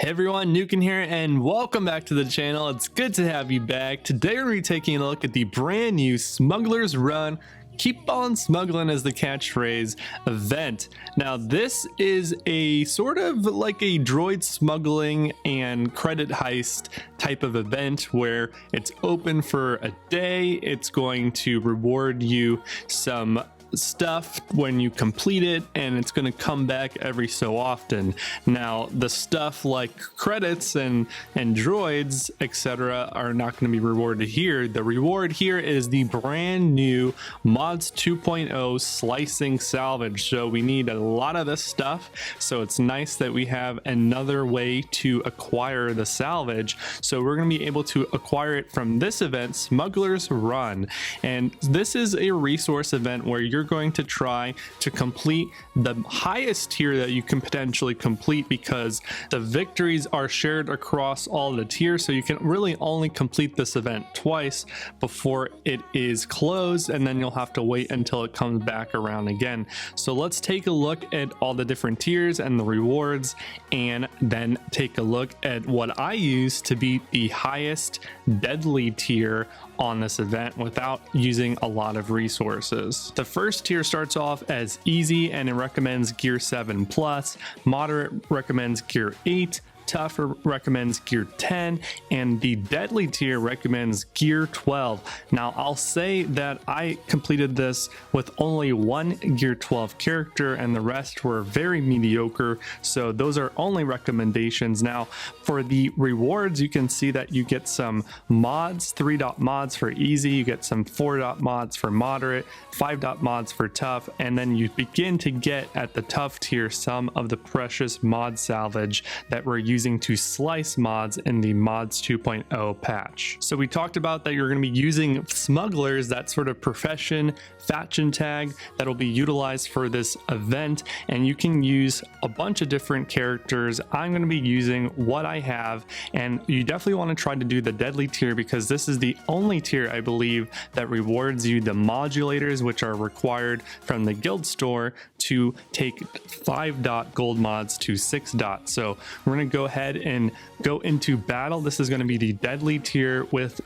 Hey everyone, Nukin here and welcome back to the channel. It's good to have you back. Today we're going to be taking a look at the brand new Smuggler's Run Keep on Smuggling as the catchphrase event. Now this is a sort of like a droid smuggling and credit heist type of event where it's open for a day. It's going to reward you some stuff when you complete it, and it's going to come back every so often. Now the stuff like credits and droids etc are not going to be rewarded here. The reward here is the brand new mods 2.0 slicing salvage. So we need a lot of this stuff, so it's nice that we have another way to acquire the salvage. So we're going to be able to acquire it from this event, Smuggler's Run, and this is a resource event where you're going to try to complete the highest tier that you can potentially complete, because the victories are shared across all the tiers. So you can really only complete this event twice before it is closed, and then you'll have to wait until it comes back around again. So let's take a look at all the different tiers and the rewards, and then take a look at what I use to beat the highest deadly tier on this event without using a lot of resources. The first tier starts off as easy and it recommends gear 7 plus, moderate recommends gear 8, tougher recommends gear 10, and the deadly tier recommends gear 12. Now I'll say that I completed this with only one gear 12 character and the rest were very mediocre, so those are only recommendations. Now for the rewards, you can see that you get some mods, 3-dot mods for easy, you get some 4-dot mods for moderate, 5-dot mods for tough, and then you begin to get at the tough tier some of the precious mod salvage that we're using to slice mods in the mods 2.0 patch. So we talked about that you're going to be using smugglers, that sort of profession faction tag that'll be utilized for this event, and you can use a bunch of different characters. I'm going to be using what I have, and you definitely want to try to do the deadly tier because this is the only tier I believe that rewards you the modulators, which are required from the guild store to take 5-dot gold mods to 6-dot. So we're going to go ahead and go into battle. This is going to be the deadly tier with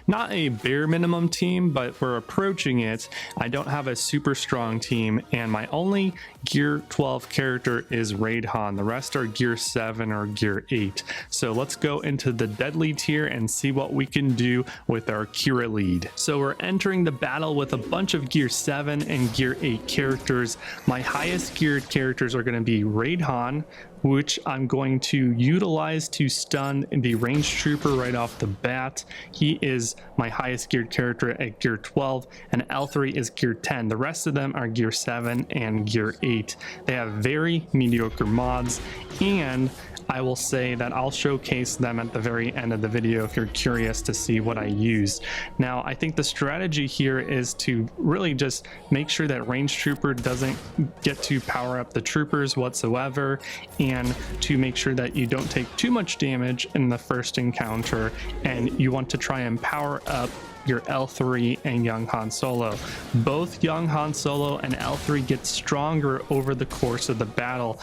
not a bare minimum team, but we're approaching it. I don't have a super strong team, and my only gear 12 character is Raid Han. The rest are gear 7 or gear 8. So let's go into the deadly tier and see what we can do with our Kira lead. So we're entering the battle with a bunch of gear 7 and gear 8 characters. My highest geared characters are going to be Raid Han, which I'm going to utilize to stun the range trooper right off the bat. He is my highest geared character at gear 12, and L3 is gear 10. The rest of them are gear 7 and gear 8. They have very mediocre mods, and I will say that I'll showcase them at the very end of the video if you're curious to see what I used. Now, I think the strategy here is to really just make sure that range trooper doesn't get to power up the troopers whatsoever, and to make sure that you don't take too much damage in the first encounter, and you want to try and power up your L3 and young Han Solo. Both young Han Solo and L3 get stronger over the course of the battle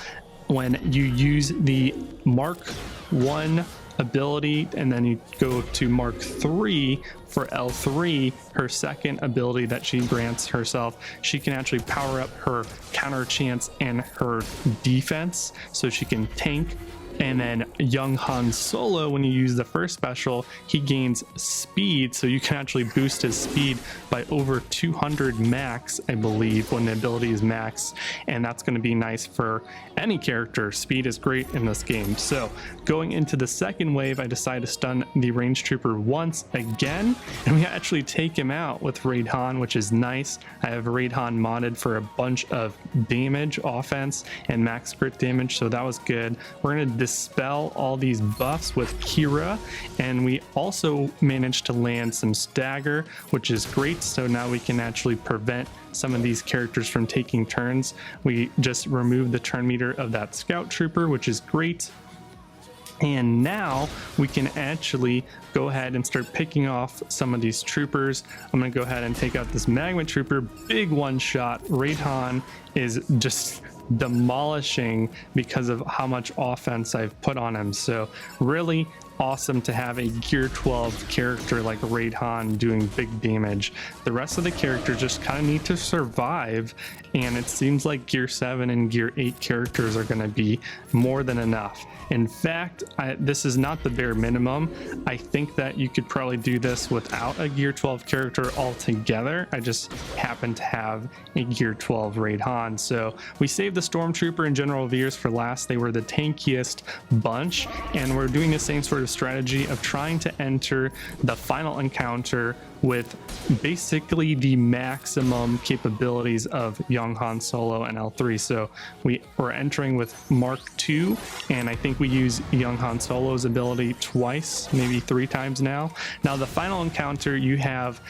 when you use the Mark 1 ability, and then you go to Mark 3 for L3, her second ability that she grants herself. She can actually power up her counter chance and her defense, so she can tank. And then young Han Solo, when you use the first special, he gains speed, so you can actually boost his speed by over 200 max, I believe, when the ability is max, and that's going to be nice for any character. Speed is great in this game. So going into the second wave, I decided to stun the range trooper once again, and we actually take him out with Raid Han, which is nice. I have Raid Han modded for a bunch of damage, offense, and max crit damage, so that was good. We're going to dispel all these buffs with Kira, and we also managed to land some stagger, which is great. So now we can actually prevent some of these characters from taking turns. We just removed the turn meter of that scout trooper, which is great. And now we can actually go ahead and start picking off some of these troopers. I'm going to go ahead and take out this magma trooper. Big one shot. Raid Han is just demolishing because of how much offense I've put on him. So really awesome to have a gear 12 character like Raidhan doing big damage. The rest of the characters just kind of need to survive, and it seems like gear 7 and gear 8 characters are going to be more than enough. In fact, this is not the bare minimum. I think that you could probably do this without a gear 12 character altogether. I just happen to have a gear 12 Raidhan. So we saved the Stormtrooper and General Veers for last. They were the tankiest bunch, and we're doing the same sort of strategy of trying to enter the final encounter with basically the maximum capabilities of young Han Solo and L3. So we're entering with Mark II, and I think we use young Han Solo's ability twice, maybe 3 times now. Now the final encounter, you have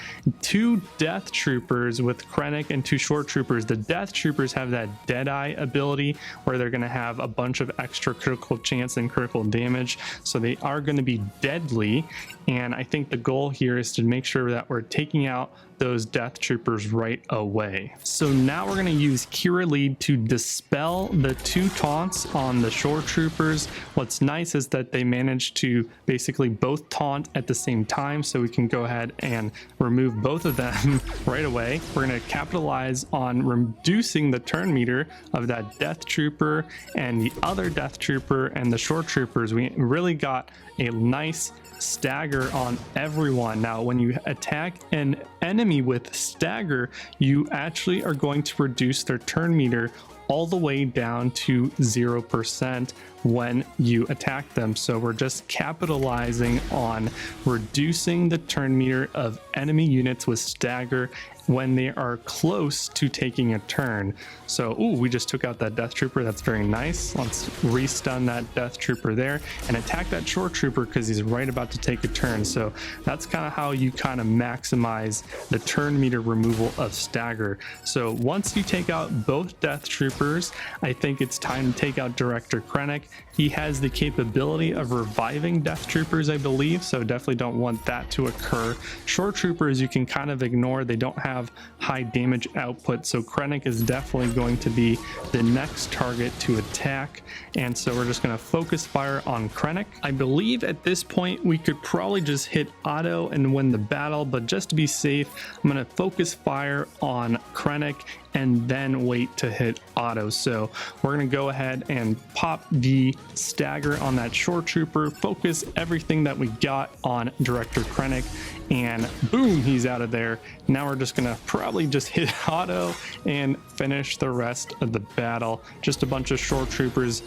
2 Death Troopers with Krennic and 2 Short Troopers. The Death Troopers have that Deadeye ability where they're going to have a bunch of extra critical chance and critical damage, so they are going to be deadly. And I think the goal here is to make sure that we're taking out those Death Troopers right away. So now we're going to use Kira Lead to dispel the 2 taunts on the Short Troopers. What's nice is that they managed to basically both taunt at the same time, so we can go ahead and remove both of them right away. We're going to capitalize on reducing the turn meter of that Death Trooper and the other Death Trooper and the Short Troopers. We really got a nice stagger on everyone. Now when you attack an enemy with stagger, you actually are going to reduce their turn meter all the way down to 0% when you attack them. So we're just capitalizing on reducing the turn meter of enemy units with stagger when they are close to taking a turn. So, ooh, we just took out that Death Trooper. That's very nice. Let's restun that Death Trooper there and attack that Short Trooper because he's right about to take a turn. So that's kind of how you kind of maximize the turn meter removal of stagger. So once you take out both Death Troopers, I think it's time to take out Director Krennic. He has the capability of reviving Death Troopers, I believe, so definitely don't want that to occur. Short Troopers you can kind of ignore. They don't have high damage output, so Krennic is definitely going to be the next target to attack, and so we're just going to focus fire on Krennic. I believe at this point we could probably just hit auto and win the battle, but just to be safe, I'm going to focus fire on Krennic and then wait to hit auto. So we're going to go ahead and pop the stagger on that Short Trooper, focus everything that we got on Director Krennic, and boom, he's out of there. Now we're just gonna probably just hit auto and finish the rest of the battle. Just a bunch of Short Troopers.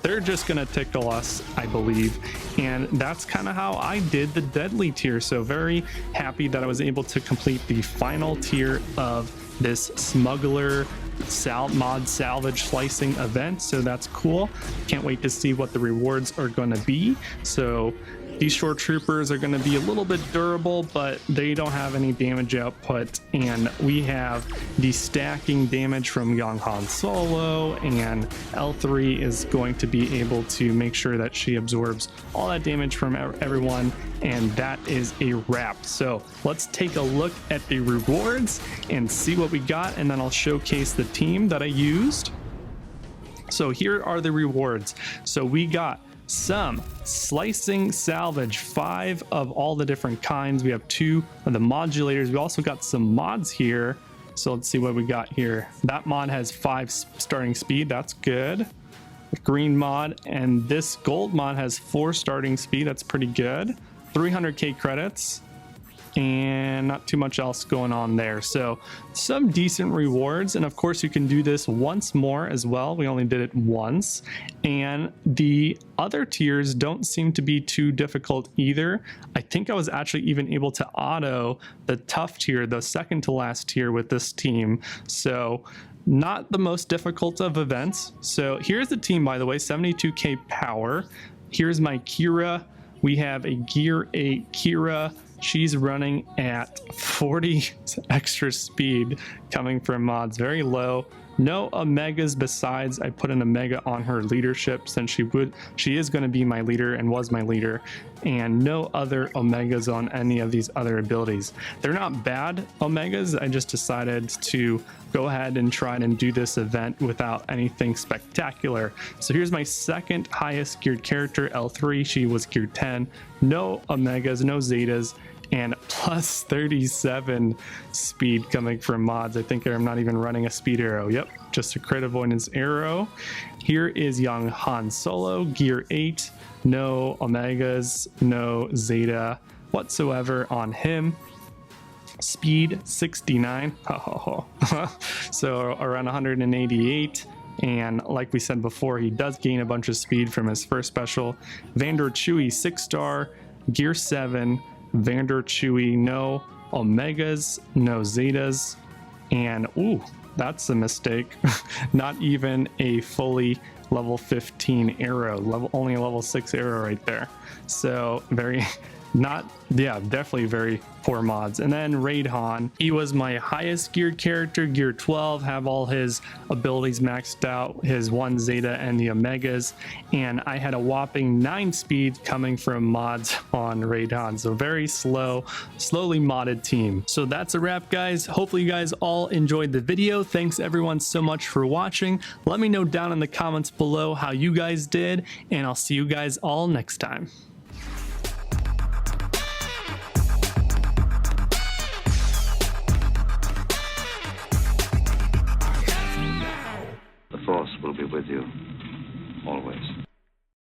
They're just gonna tickle us, I believe, and that's kind of how I did the deadly tier. So very happy that I was able to complete the final tier of this Smuggler mod salvage slicing event. So that's cool. Can't wait to see what the rewards are going to be. So these Short Troopers are going to be a little bit durable, but they don't have any damage output, and we have the stacking damage from young Han Solo, and L3 is going to be able to make sure that she absorbs all that damage from everyone, and that is a wrap. So let's take a look at the rewards and see what we got, and then I'll showcase the team that I used. So here are the rewards. So we got some slicing salvage, 5 of all the different kinds. We have 2 of the modulators. We also got some mods here. So let's see what we got here. That mod has 5 starting speed. That's good. Green mod, and this gold mod has 4 starting speed. That's pretty good. 300k credits, and not too much else going on there. So some decent rewards, and of course you can do this once more as well. We only did it once, and the other tiers don't seem to be too difficult either. I think I was actually even able to auto the tough tier, the second to last tier with this team. So not the most difficult of events. So here's the team, by the way, 72k power. Here's my Kira. We have a gear 8 Kira. She's running at 40 extra speed coming from mods, very low. No Omegas besides I put an Omega on her leadership, since she is going to be my leader and was my leader, and no other Omegas on any of these other abilities. They're not bad Omegas, I just decided to go ahead and try and do this event without anything spectacular. So here's my second highest geared character, L3. She was geared 10. No Omegas, no Zetas, and plus 37 speed coming from mods. I think I'm not even running a speed arrow. Yep, just a crit avoidance arrow. Here is young Han Solo, gear 8. No Omegas, no Zeta whatsoever on him. Speed 69. So around 188. And like we said before, he does gain a bunch of speed from his first special. Vander Chewie 6-star, gear 7. Vander Chewie, no Omegas, no Zetas, and ooh, that's a mistake. Not even a fully level 15 arrow, only a level 6 arrow right there. So definitely very poor mods. And then Raid Han, he was my highest geared character, gear 12, have all his abilities maxed out, his 1 Zeta and the Omegas, and I had a whopping 9 speed coming from mods on Raid Han. So very slowly modded team. So that's a wrap, guys. Hopefully you guys all enjoyed the video. Thanks everyone so much for watching. Let me know down in the comments below how you guys did, and I'll see you guys all next time.